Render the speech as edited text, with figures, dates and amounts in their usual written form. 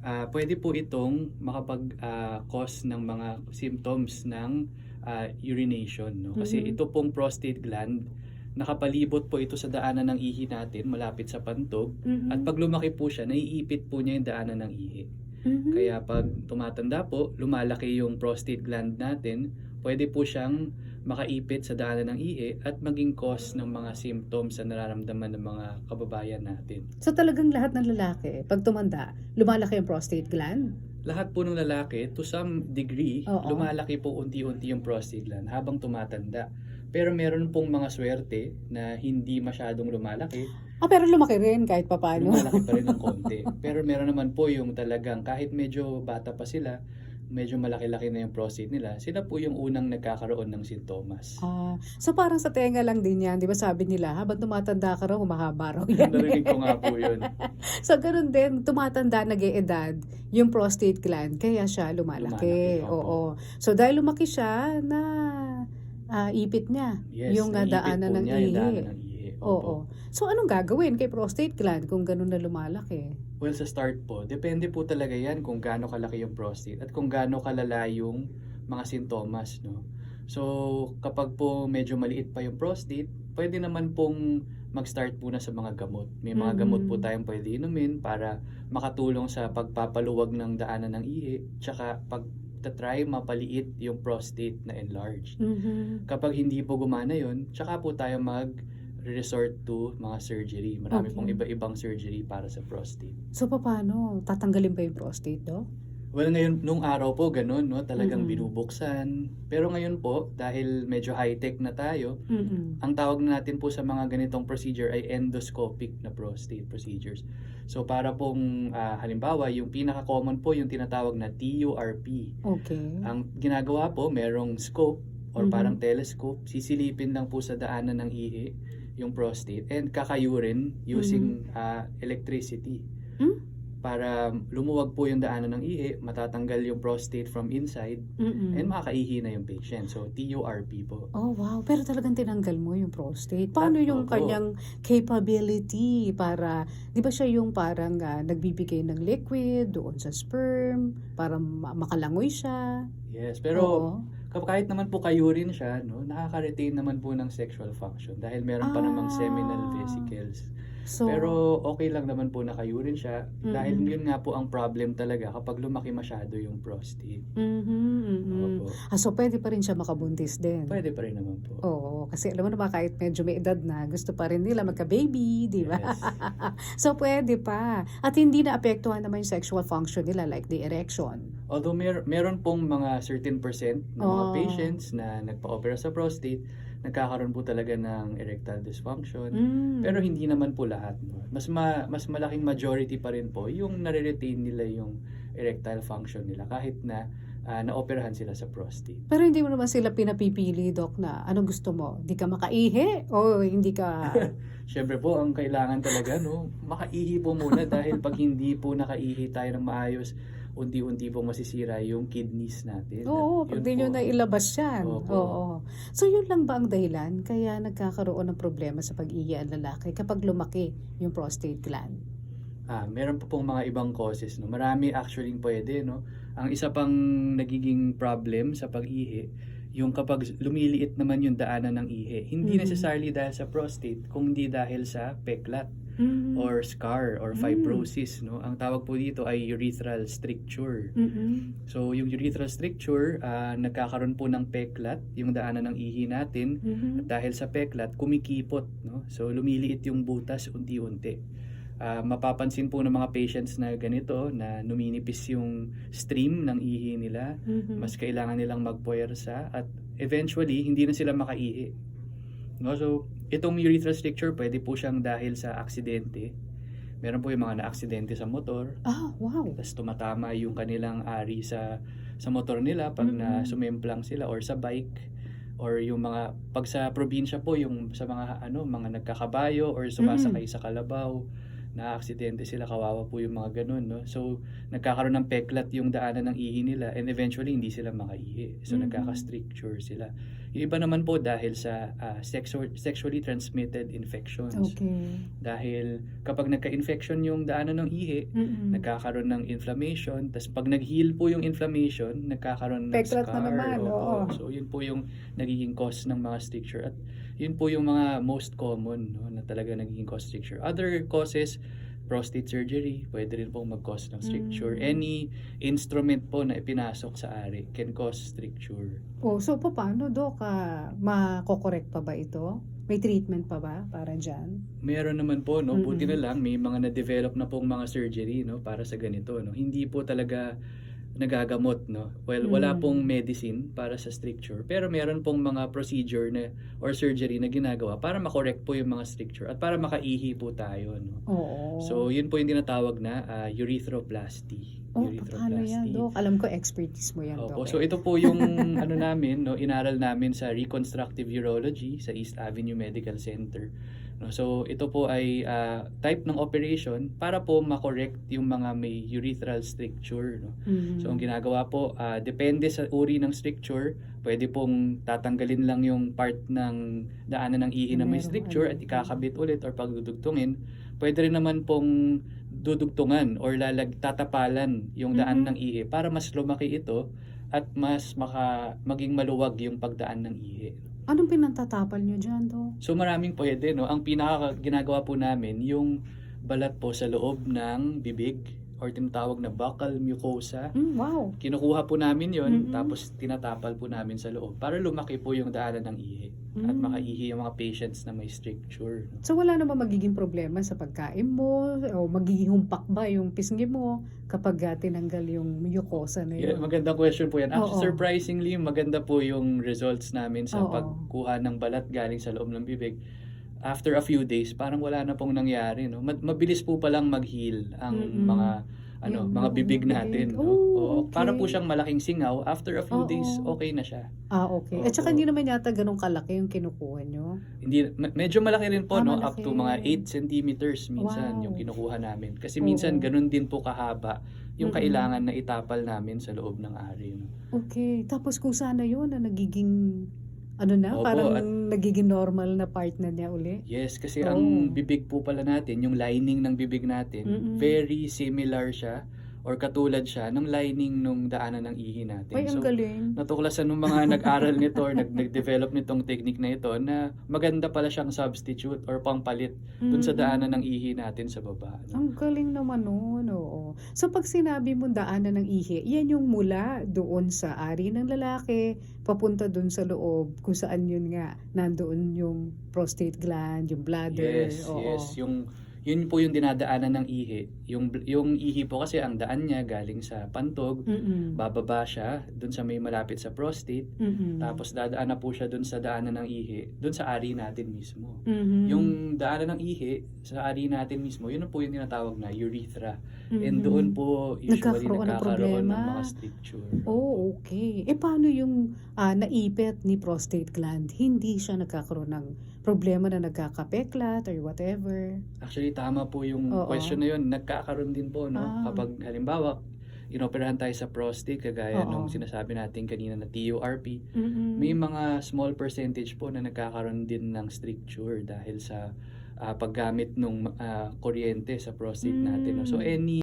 Pwede po itong cause ng mga symptoms ng urination, no? Kasi Mhm. ito pong prostate gland, nakapalibot po ito sa daanan ng ihi natin malapit sa pantog, at Mhm. 'pag lumaki po siya, naiipit po niya yung daanan ng ihi. Mhm. Kaya 'pag tumatanda po, lumalaki yung prostate gland natin, pwede po siyang makaipit sa daanan ng ihi at maging cause ng mga symptoms na nararamdaman ng mga kababayan natin. So, talagang lahat ng lalaki 'pag tumanda, lumalaki ang prostate gland? Lahat po ng lalaki, to some degree, Oo. lumalaki po unti-unti yung prostate gland habang tumatanda. Pero meron pong mga swerte na hindi masyadong lumalaki, Pero lumaki rin kahit papaano. lumalaki pa rin ng konti. Pero meron naman po yung talagang kahit medyo bata pa sila, medyo malaki-laki na yung prostate nila, sila po yung unang nagkakaroon ng sintomas. So parang sa tenga lang din 'yan, 'di ba sabi nila habang tumatanda ka raw humahaba raw 'yan, Narinig ko eh. nga po yun, So gano'n din, tumatanda, nag-e-edad yung prostate gland kaya siya lumalaki, lumalaki, opo. oo. So dahil lumaki siya ipit niya Yes, yung, naiipit po daanan ng niya yung ihi, daanan ng ihi, opo. oo. So anong gagawin kay prostate gland kung gano'n na lumalaki? Well, sa start po, depende po talaga yan kung gaano kalaki yung prostate at kung gaano kalala yung mga sintomas, no? So, kapag po medyo maliit pa yung prostate, pwede naman pong mag-start muna sa mga gamot. May mga gamot po Mhm. tayong pwede inumin para makatulong sa pagpapaluwag ng daanan ng ihi, tsaka pag-try mapaliit yung prostate na enlarged. Mhm. Kapag hindi po gumana yun, tsaka po tayo mag-resort to mga surgery. Marami pong Okey. iba-ibang surgery para sa prostate. So papaano, tatanggalin ba yung prostate doc? Well, ngayon nung araw po gano'n 'no, talagang Mm. binubuksan. Pero ngayon po, dahil medyo high-tech na tayo, Mm. ang tawag na natin po sa mga ganitong procedure ay endoscopic na prostate procedures. So para pong, halimbawa yung pinaka-common po yung tinatawag na TURP. Okey. Ang ginagawa po, merong scope or parang Mhm. telescope, sisilipin lang po sa daanan ng ihi yung prostate and kakayurin Mhm. using, electricity. Hmm? Para lumuwag po yung daanan ng ihi, matatanggal yung prostate from inside, and Mm. makakaihi na yung patient. So, TURP po. Oh, wow! Pero talagang tinanggal mo yung prostate. Paano yung Opo. kanyang capability para 'di ba siya yung parang, nagbibigay ng liquid doon sa sperm para makalangoy siya? Yes, pero Oo. kahit naman po kayurin siya 'no, nakaka-retain naman po ng sexual function dahil meron pa namang seminal Ah, vesicles. so Pero okey lang naman po na kayurin siya dahil mm. yun nga po ang problem talaga kapag lumaki masyado yung prostate. Mhm, mm. Opo, So puwede pa rin siya makabuntis din? puwede pa rin naman po. Oo, kasi alam mo naman kahit medyo may edad na, gusto pa rin nila magka-baby, 'di ba? Yes. So puwede pa at hindi naapektuhan naman yung sexual function nila like the erection? Although meron pong mga certain percent ng mga Oh, patients na nagpa-opera sa prostate, nagkakaroon po talaga ng erectile dysfunction, pero hmm. hindi naman po lahat 'no. Mas malaking majority pa rin po yung nare-retain nila yung erectile function nila kahit na, naoperahan sila sa prostate. Pero hindi mo naman sila pinapipili doc na anong gusto mo, 'di ka makaihi o hindi ka Siyempre po ang kailangan talaga 'no, makaihi po muna dahil 'pag hindi po nakaihi tayo ng maayos, unti-unti pong masisira yung kidneys natin at oo, 'pag yun 'di niyo po, nailabas 'yan, opo. oo. So yun lang ba ang dahilan kaya nagkakaroon ng problema sa pag-ihi ang lalaki kapag lumaki yung prostate gland? Meron pa pong mga ibang causes 'no, marami actually puwede 'no. Ang isa pang nagiging problem sa pag-ihi, yung kapag lumiliit naman yung daanan ng ihi. Hindi Mhm. necessarily dahil sa prostate, kundi dahil sa peklat Hmm. or scar or Hmm. fibrosis 'no. Ang tawag po dito ay urethral stricture. Mm. So yung urethral stricture, nagkakaroon po ng peklat yung daanan ng ihi natin at Mhm. dahil sa peklat kumikipot 'no. So lumiliit yung butas unti-unti. Mapapansin po ng mga patients na ganito na numinipis yung stream ng ihi nila, Mhm. mas kailangan nilang magpuwersa at eventually hindi na sila makaihi, 'no. So, itong urethral stricture puwede po siyang dahil sa aksidente. Meron po yung mga naaksidente sa motor, Wow! ta's tumatama yung kanilang ari sa motor nila 'pag na Mm. sumemplang sila or sa bike or yung mga 'pag sa probinsya po yung sa mga ano, mga nagkakabayo or Mm. sumasakay sa kalabaw. Naaaksidente sila, kawawa po yung mga ganun, no? So, nagkakaroon ng peklat yung daanan ng ihi nila and eventually hindi sila makaihi. So, nagkaka-stricture sila. Yung iba naman po dahil sa sexually transmitted infections. Okay. Dahil kapag nagka-infection yung daanan ng ihi, nagkakaroon ng inflammation. Tapos pag nag-heal po yung inflammation, nagkakaroon ng Peklat na scar. naman, oo. So, yun po yung nagiging cause ng mga stricture. At yun po yung mga most common, no, na talaga nagiging cause stricture. Other causes, prostate surgery, pwede rin pong mag-cause ng stricture. Any instrument po na ipinasok sa ari can cause stricture. So paano, Dok? Makokorek pa ba ito? May treatment pa ba para dyan? Meron naman po, no? Buti na lang may mga na-develop na pong mga surgery, no, para sa ganito, no. Hindi po talaga nagagamot, no. Well, wala pong medicine para sa stricture, pero meron pong mga procedure na or surgery na ginagawa para makorek po yung mga stricture at para makaihi po tayo, no. Oo. So, yun po yung tinatawag na urethroplasty. Paano yan, Dok? Alam ko expertise mo yan, Dok. Opo. So, ito po yung ano namin, no, inaral namin sa Reconstructive Urology sa East Avenue Medical Center. No, so, ito po ay type ng operation para po makorek yung mga may urethral stricture, no. So, ang ginagawa po, depende sa uri ng stricture, pwede pong tatanggalin lang yung part ng daanan ng ihi na may stricture at ikakabit ulit or pagdudugtungin. Pwede rin naman pong dudugtungan or tatapalan yung daan ng ihi para mas lumaki ito at mas maging maluwag yung pagdaan ng ihi. Anong pinantatapal nyo dyan, Dok? So maraming pwede, no. Ang pinaka ginagawa po namin yung balat po sa loob ng bibig or tinatawag na buccal mucosa. Wow. Kinukuha po namin yon, tapos tinatapal po namin sa loob para lumaki po yung daanan ng ihi at makaihi yung mga patients na may stricture, no. So wala naman magiging problema sa pagkain mo o magiging humpak ba yung pisngi mo kapag tinanggal yung mucosa na Yeah, yun? magandang question po yan. Actually, Oo. surprisingly, maganda po yung results namin sa Oo. pagkuha ng balat galing sa loob ng bibig. After a few days, parang wala na pong nangyari, no. Mabilis po palang mag-heal ang mga Yung mga bibig natin, no. Oo, okay. para po siyang malaking singaw. After a few Oo. days, okay na siya. Okay. At saka Oo. hindi naman yata ganun kalaki yung kinukuha nyo. Hindi medyo malaki rin po, no, up Malaki. to mga 8 centimeters minsan Wow. yung kinukuha namin. Kasi minsan ganun din po kahaba yung kailangan na itapal namin sa loob ng ari, no. Okay. Tapos kung sana yun na nagiging Opo, parang at nagiging normal na part na niya uli. yes, kasi ang bibig po pala natin, yung lining ng bibig natin, very similar siya or katulad siya ng lining nung daanan ng ihi natin. Ay, ang So, galing. natuklasan ng mga nag-aral nito or nag-develop nitong technique na ito na maganda pala siyang substitute or pangpalit dun sa daanan ng ihi natin sa baba, no? Ang galing naman nun, oo. So pag sinabi mo daanan ng ihi, yan yung mula doon sa ari ng lalaki, papunta doon sa loob, kung saan yun nga, nandoon yung prostate gland, yung bladder. Yes, oo. yes. Yun po yung dinadaanan ng ihi. Yung ihi po kasi ang daan niya galing sa pantog, bababa siya dun sa may malapit sa prostate, tapos dadaan na po siya dun sa daanan ng ihi, dun sa ari natin mismo. Yung daanan ng ihi sa ari natin mismo, yun po yung tinatawag na urethra. And doon po usually nagkakaroon ng mga stricture. Oh, okay. Paano yung naipit ni prostate gland? Hindi siya nagkakaroon ng problema na nagkakapeklat or whatever? Actually, tama po yung question na yun. Nagkakaroon din po, no? Kapag halimbawa, inoperahan tayo sa prostate, kagaya nung sinasabi natin kanina na TURP, may mga small percentage po na nagkakaroon din ng stricture dahil sa paggamit ng kuryente sa prostate natin, no? So, any